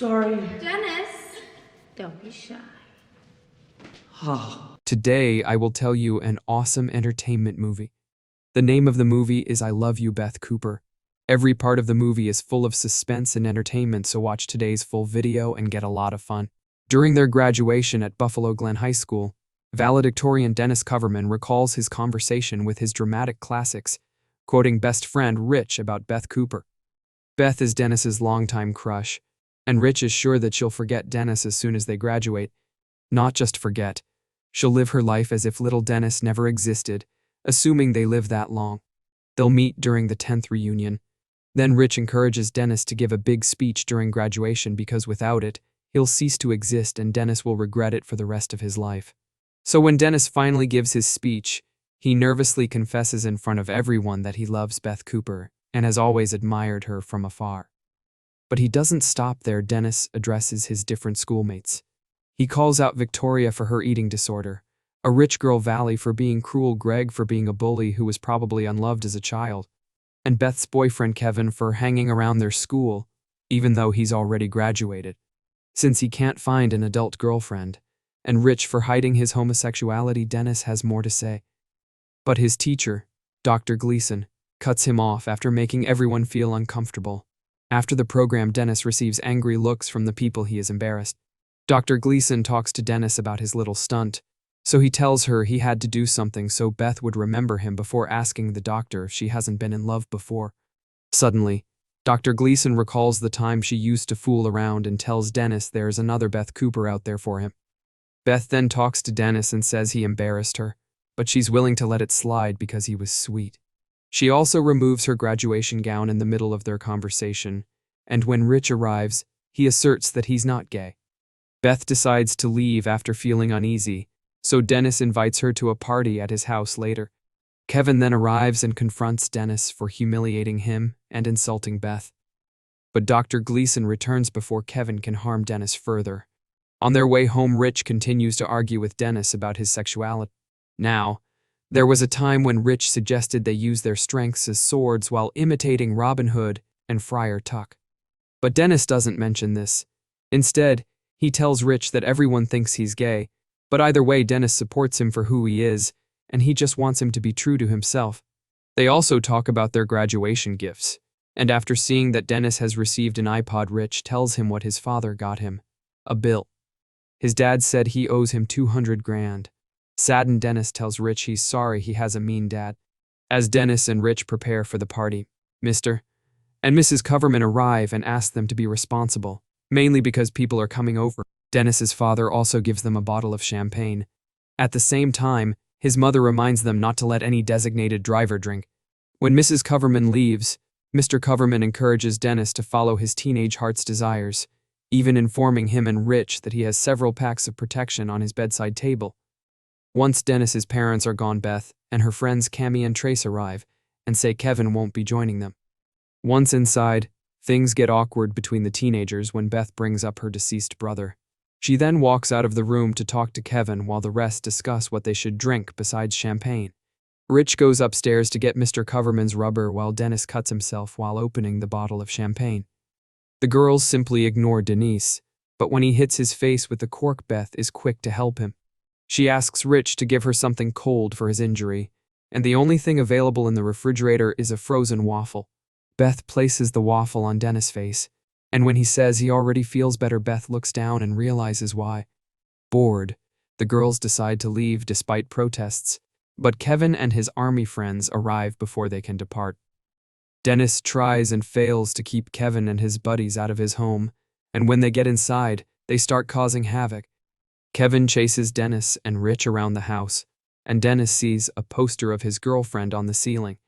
Sorry. Dennis! Don't be shy. Today, I will tell you an awesome entertainment movie. The name of the movie is I Love You, Beth Cooper. Every part of the movie is full of suspense and entertainment, so watch today's full video and get a lot of fun. During their graduation at Buffalo Glen High School, valedictorian Dennis Coverman recalls his conversation with his dramatic classics, quoting best friend Rich about Beth Cooper. Beth is Dennis's longtime crush, and Rich is sure that she'll forget Dennis as soon as they graduate. Not just forget, she'll live her life as if little Dennis never existed, assuming they live that long. They'll meet during the 10th reunion. Then Rich encourages Dennis to give a big speech during graduation because without it, he'll cease to exist and Dennis will regret it for the rest of his life. So when Dennis finally gives his speech, he nervously confesses in front of everyone that he loves Beth Cooper and has always admired her from afar. But he doesn't stop there. Dennis addresses his different schoolmates. He calls out Victoria for her eating disorder, a rich girl Valley for being cruel, Greg for being a bully who was probably unloved as a child, and Beth's boyfriend Kevin for hanging around their school, even though he's already graduated, since he can't find an adult girlfriend, and Rich for hiding his homosexuality. Dennis has more to say. But his teacher, Dr. Gleason, cuts him off after making everyone feel uncomfortable. After the program, Dennis receives angry looks from the people he is embarrassed. Dr. Gleason talks to Dennis about his little stunt, so he tells her he had to do something so Beth would remember him before asking the doctor if she hasn't been in love before. Suddenly, Dr. Gleason recalls the time she used to fool around and tells Dennis there's another Beth Cooper out there for him. Beth then talks to Dennis and says he embarrassed her, but she's willing to let it slide because he was sweet. She also removes her graduation gown in the middle of their conversation, and when Rich arrives, he asserts that he's not gay. Beth decides to leave after feeling uneasy, so Dennis invites her to a party at his house later. Kevin then arrives and confronts Dennis for humiliating him and insulting Beth. But Dr. Gleason returns before Kevin can harm Dennis further. On their way home, Rich continues to argue with Dennis about his sexuality. Now, there was a time when Rich suggested they use their strengths as swords while imitating Robin Hood and Friar Tuck. But Dennis doesn't mention this. Instead, he tells Rich that everyone thinks he's gay, but either way Dennis supports him for who he is, and he just wants him to be true to himself. They also talk about their graduation gifts, and after seeing that Dennis has received an iPod, Rich tells him what his father got him: a bill. His dad said he owes him $200,000. Saddened, Dennis tells Rich he's sorry he has a mean dad. As Dennis and Rich prepare for the party, Mr. and Mrs. Coverman arrive and ask them to be responsible, mainly because people are coming over. Dennis's father also gives them a bottle of champagne. At the same time, his mother reminds them not to let any designated driver drink. When Mrs. Coverman leaves, Mr. Coverman encourages Dennis to follow his teenage heart's desires, even informing him and Rich that he has several packs of protection on his bedside table. Once Dennis's parents are gone, Beth and her friends Cammie and Trace arrive and say Kevin won't be joining them. Once inside, things get awkward between the teenagers when Beth brings up her deceased brother. She then walks out of the room to talk to Kevin while the rest discuss what they should drink besides champagne. Rich goes upstairs to get Mr. Coverman's rubber while Dennis cuts himself while opening the bottle of champagne. The girls simply ignore Denise, but when he hits his face with the cork, Beth is quick to help him. She asks Rich to give her something cold for his injury, and the only thing available in the refrigerator is a frozen waffle. Beth places the waffle on Dennis' face, and when he says he already feels better, Beth looks down and realizes why. Bored, the girls decide to leave despite protests, but Kevin and his army friends arrive before they can depart. Dennis tries and fails to keep Kevin and his buddies out of his home, and when they get inside, they start causing havoc. Kevin chases Dennis and Rich around the house, and Dennis sees a poster of his girlfriend on the ceiling.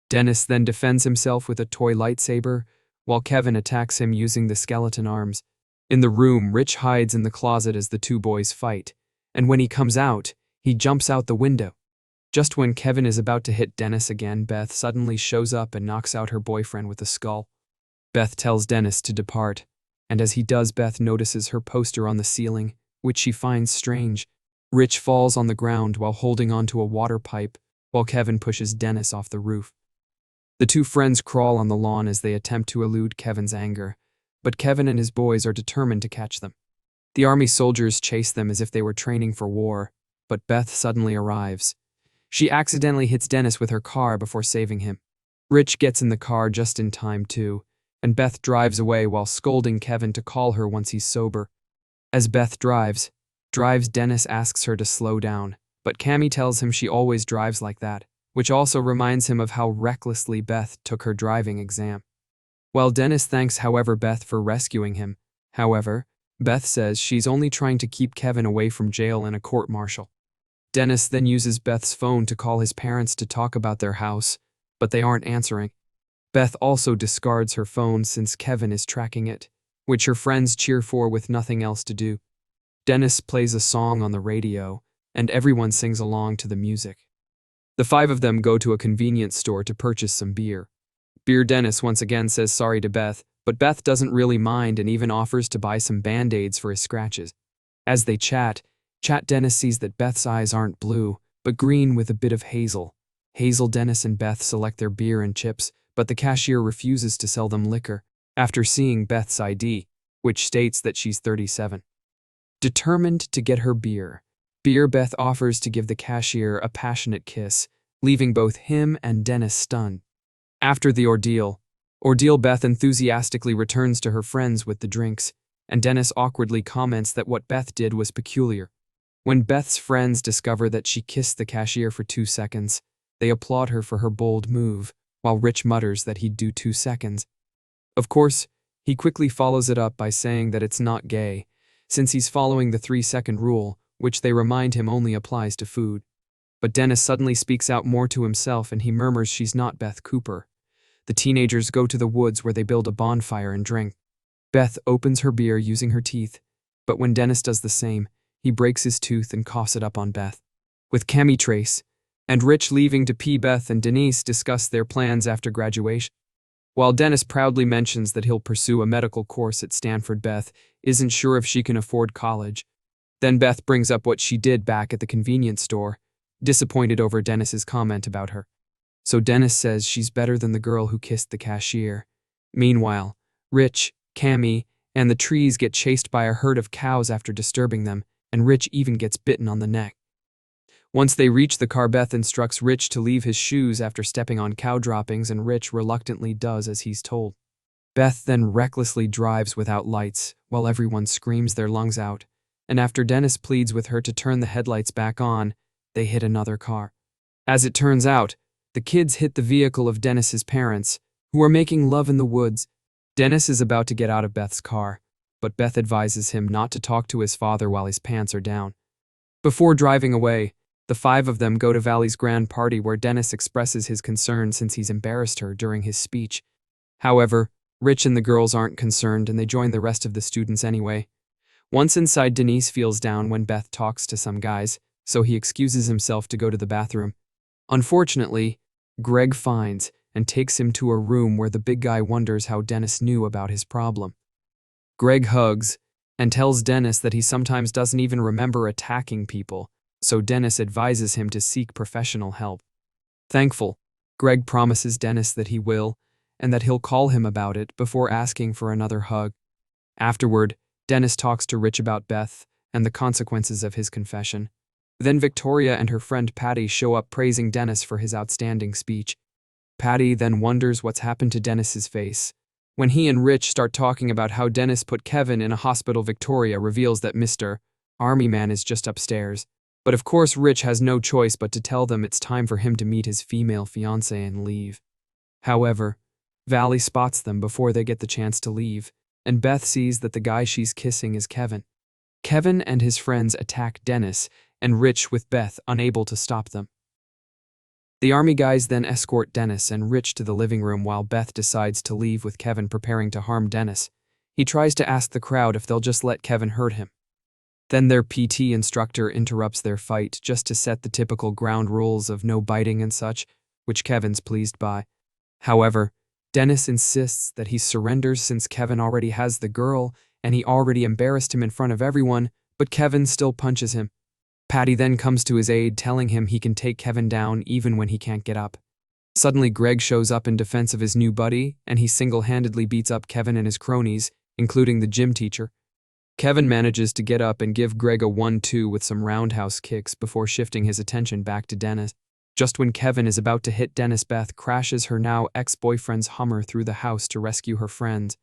Dennis then defends himself with a toy lightsaber, while Kevin attacks him using the skeleton arms. In the room, Rich hides in the closet as the two boys fight, and when he comes out, he jumps out the window. Just when Kevin is about to hit Dennis again, Beth suddenly shows up and knocks out her boyfriend with a skull. Beth tells Dennis to depart, and as he does, Beth notices her poster on the ceiling, which she finds strange. Rich falls on the ground while holding onto a water pipe, while Kevin pushes Dennis off the roof. The two friends crawl on the lawn as they attempt to elude Kevin's anger, but Kevin and his boys are determined to catch them. The army soldiers chase them as if they were training for war, but Beth suddenly arrives. She accidentally hits Dennis with her car before saving him. Rich gets in the car just in time too, and Beth drives away while scolding Kevin to call her once he's sober. As Beth drives, Dennis asks her to slow down, but Cammy tells him she always drives like that, which also reminds him of how recklessly Beth took her driving exam. While Dennis thanks Beth for rescuing him, however, Beth says she's only trying to keep Kevin away from jail and a court-martial. Dennis then uses Beth's phone to call his parents to talk about their house, but they aren't answering. Beth also discards her phone since Kevin is tracking it, which her friends cheer for with nothing else to do. Dennis plays a song on the radio, and everyone sings along to the music. The five of them go to a convenience store to purchase some beer. Dennis once again says sorry to Beth, but Beth doesn't really mind and even offers to buy some Band-Aids for his scratches. As they chat, Dennis sees that Beth's eyes aren't blue, but green with a bit of hazel. Dennis and Beth select their beer and chips, but the cashier refuses to sell them liquor after seeing Beth's ID, which states that she's 37. Determined to get her beer, Beth offers to give the cashier a passionate kiss, leaving both him and Dennis stunned. After the ordeal, Beth enthusiastically returns to her friends with the drinks, and Dennis awkwardly comments that what Beth did was peculiar. When Beth's friends discover that she kissed the cashier for 2 seconds, they applaud her for her bold move, while Rich mutters that he'd do 2 seconds. Of course, he quickly follows it up by saying that it's not gay, since he's following the 3-second rule, which they remind him only applies to food. But Dennis suddenly speaks out more to himself and he murmurs she's not Beth Cooper. The teenagers go to the woods where they build a bonfire and drink. Beth opens her beer using her teeth, but when Dennis does the same, he breaks his tooth and coughs it up on Beth. With Cammy, Trace, and Rich leaving to pee, Beth and Denise discuss their plans after graduation. While Dennis proudly mentions that he'll pursue a medical course at Stanford, Beth isn't sure if she can afford college. Then Beth brings up what she did back at the convenience store, disappointed over Dennis's comment about her. So Dennis says she's better than the girl who kissed the cashier. Meanwhile, Rich, Cammy, and the trees get chased by a herd of cows after disturbing them, and Rich even gets bitten on the neck. Once they reach the car, Beth instructs Rich to leave his shoes after stepping on cow droppings, and Rich reluctantly does as he's told. Beth then recklessly drives without lights, while everyone screams their lungs out, and after Dennis pleads with her to turn the headlights back on, they hit another car. As it turns out, the kids hit the vehicle of Dennis's parents, who are making love in the woods. Dennis is about to get out of Beth's car, but Beth advises him not to talk to his father while his pants are down. Before driving away, the five of them go to Valley's grand party where Dennis expresses his concern since he's embarrassed her during his speech. However, Rich and the girls aren't concerned and they join the rest of the students anyway. Once inside, Denise feels down when Beth talks to some guys, so he excuses himself to go to the bathroom. Unfortunately, Greg finds and takes him to a room where the big guy wonders how Dennis knew about his problem. Greg hugs and tells Dennis that he sometimes doesn't even remember attacking people, so Dennis advises him to seek professional help. Thankful, Greg promises Dennis that he will, and that he'll call him about it before asking for another hug. Afterward, Dennis talks to Rich about Beth and the consequences of his confession. Then Victoria and her friend Patty show up praising Dennis for his outstanding speech. Patty then wonders what's happened to Dennis's face. When he and Rich start talking about how Dennis put Kevin in a hospital, Victoria reveals that Mr. Army Man is just upstairs. But of course Rich has no choice but to tell them it's time for him to meet his female fiancée and leave. However, Valley spots them before they get the chance to leave, and Beth sees that the guy she's kissing is Kevin. Kevin and his friends attack Dennis, and Rich with Beth unable to stop them. The army guys then escort Dennis and Rich to the living room while Beth decides to leave with Kevin preparing to harm Dennis. He tries to ask the crowd if they'll just let Kevin hurt him. Then their PT instructor interrupts their fight just to set the typical ground rules of no biting and such, which Kevin's pleased by. However, Dennis insists that he surrenders since Kevin already has the girl and he already embarrassed him in front of everyone, but Kevin still punches him. Patty then comes to his aid, telling him he can take Kevin down even when he can't get up. Suddenly, Greg shows up in defense of his new buddy, and he single-handedly beats up Kevin and his cronies. including the gym teacher. Kevin manages to get up and give Greg a 1-2 with some roundhouse kicks before shifting his attention back to Dennis. Just when Kevin is about to hit Dennis, Beth crashes her now ex-boyfriend's Hummer through the house to rescue her friends.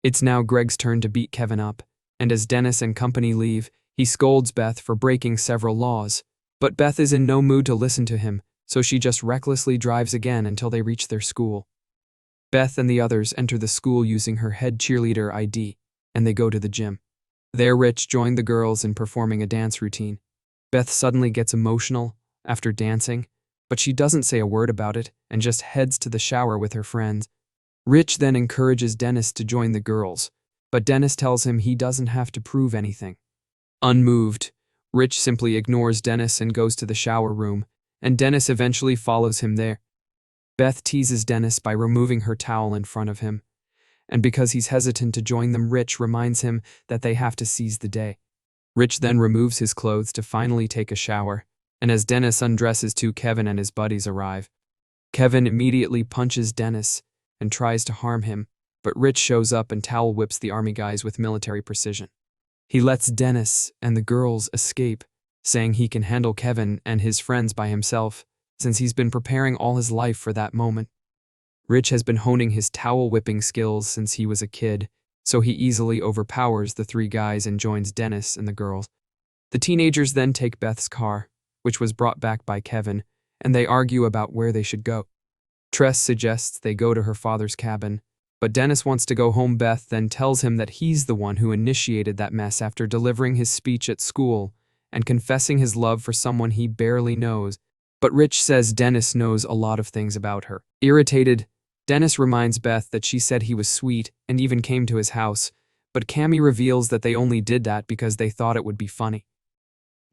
It's now Greg's turn to beat Kevin up, and as Dennis and company leave, he scolds Beth for breaking several laws. But Beth is in no mood to listen to him, so she just recklessly drives again until they reach their school. Beth and the others enter the school using her head cheerleader ID, and they go to the gym. There, Rich joined the girls in performing a dance routine. Beth suddenly gets emotional after dancing, but she doesn't say a word about it and just heads to the shower with her friends. Rich then encourages Dennis to join the girls, but Dennis tells him he doesn't have to prove anything. Unmoved, Rich simply ignores Dennis and goes to the shower room, and Dennis eventually follows him there. Beth teases Dennis by removing her towel in front of him, and because he's hesitant to join them, Rich reminds him that they have to seize the day. Rich then removes his clothes to finally take a shower, and as Dennis undresses too, Kevin and his buddies arrive. Kevin immediately punches Dennis and tries to harm him, but Rich shows up and towel whips the army guys with military precision. He lets Dennis and the girls escape, saying he can handle Kevin and his friends by himself, since he's been preparing all his life for that moment. Rich has been honing his towel whipping skills since he was a kid, so he easily overpowers the three guys and joins Dennis and the girls. The teenagers then take Beth's car, which was brought back by Kevin, and they argue about where they should go. Tress suggests they go to her father's cabin, but Dennis wants to go home. Beth then tells him that he's the one who initiated that mess after delivering his speech at school and confessing his love for someone he barely knows. But Rich says Dennis knows a lot of things about her. Irritated, Dennis reminds Beth that she said he was sweet and even came to his house, but Cammy reveals that they only did that because they thought it would be funny.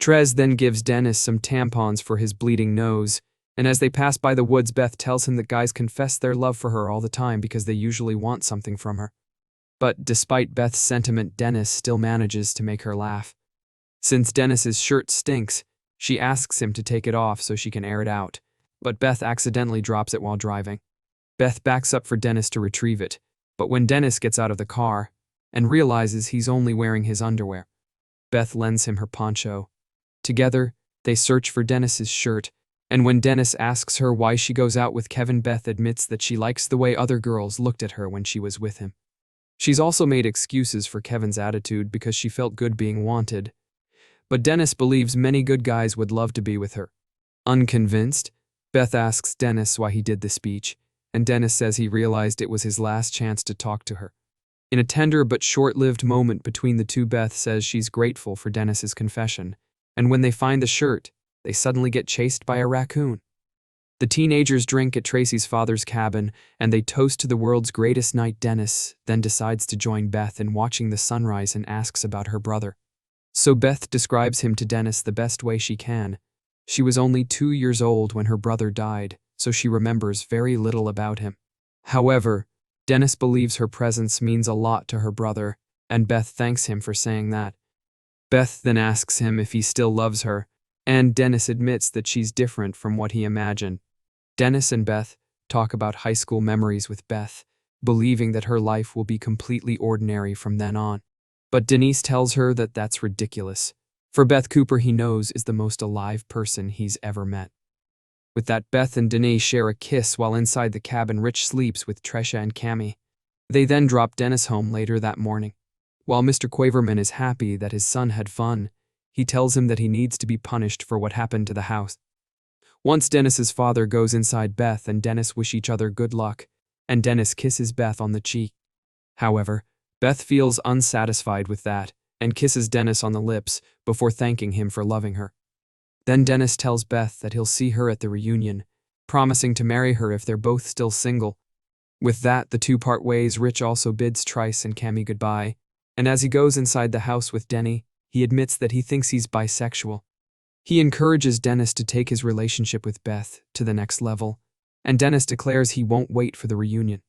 Trez then gives Dennis some tampons for his bleeding nose, and as they pass by the woods, Beth tells him that guys confess their love for her all the time because they usually want something from her. But despite Beth's sentiment, Dennis still manages to make her laugh. Since Dennis's shirt stinks, she asks him to take it off so she can air it out, but Beth accidentally drops it while driving. Beth backs up for Dennis to retrieve it, but when Dennis gets out of the car and realizes he's only wearing his underwear, Beth lends him her poncho. Together, they search for Dennis's shirt, and when Dennis asks her why she goes out with Kevin, Beth admits that she likes the way other girls looked at her when she was with him. She's also made excuses for Kevin's attitude because she felt good being wanted, but Dennis believes many good guys would love to be with her. Unconvinced, Beth asks Dennis why he did the speech, and Dennis says he realized it was his last chance to talk to her. In a tender but short-lived moment between the two, Beth says she's grateful for Dennis's confession, and when they find the shirt, they suddenly get chased by a raccoon. The teenagers drink at Tracy's father's cabin, and they toast to the world's greatest night. Dennis then decides to join Beth in watching the sunrise and asks about her brother. So Beth describes him to Dennis the best way she can. She was only 2 years old when her brother died, so she remembers very little about him. However, Dennis believes her presence means a lot to her brother, and Beth thanks him for saying that. Beth then asks him if he still loves her, and Dennis admits that she's different from what he imagined. Dennis and Beth talk about high school memories with Beth, believing that her life will be completely ordinary from then on. But Denise tells her that that's ridiculous. For Beth Cooper, he knows is the most alive person he's ever met. With that, Beth and Denise share a kiss while inside the cabin. Rich sleeps with Tresha and Cammy. They then drop Dennis home later that morning. While Mr. Quaverman is happy that his son had fun, he tells him that he needs to be punished for what happened to the house. Once Dennis's father goes inside, Beth and Dennis wish each other good luck, and Dennis kisses Beth on the cheek. However, Beth feels unsatisfied with that and kisses Dennis on the lips before thanking him for loving her. Then Dennis tells Beth that he'll see her at the reunion, promising to marry her if they're both still single. With that, the two part ways. Rich also bids Trice and Cammy goodbye, and as he goes inside the house with Denny, he admits that he thinks he's bisexual. He encourages Dennis to take his relationship with Beth to the next level, and Dennis declares he won't wait for the reunion.